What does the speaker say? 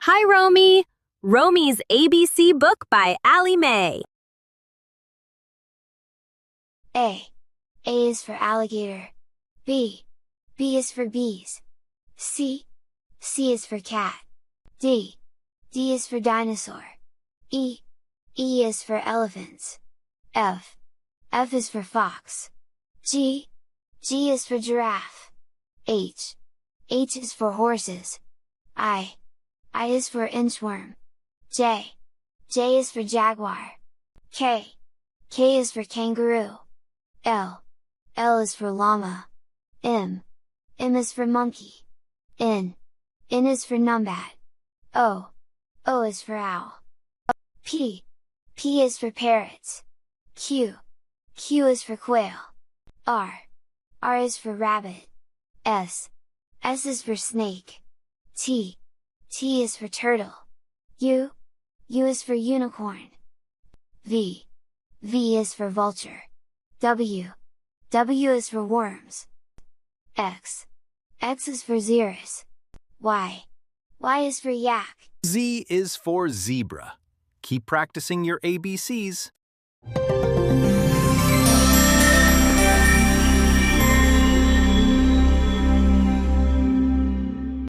Hi, Romy. Romy's ABC book by Allie Mae. A. A is for alligator. B. B is for bees. C. C is for cat. D. D is for dinosaur. E. E is for elephants. F. F is for fox. G. G is for giraffe. H. H is for horses. I. I is for inchworm. J. J is for jaguar. K. K is for kangaroo. L. L is for llama. M. M is for monkey. N. N is for numbat. O. O is for owl. P. P is for parrots. Q. Q is for quail. R. R is for rabbit. S. S is for snake. T. T is for turtle. U. U is for unicorn. V. V is for vulture. W. W is for worms. X. X is for xerus. Y. Y is for yak. Z is for zebra. Keep practicing your ABCs.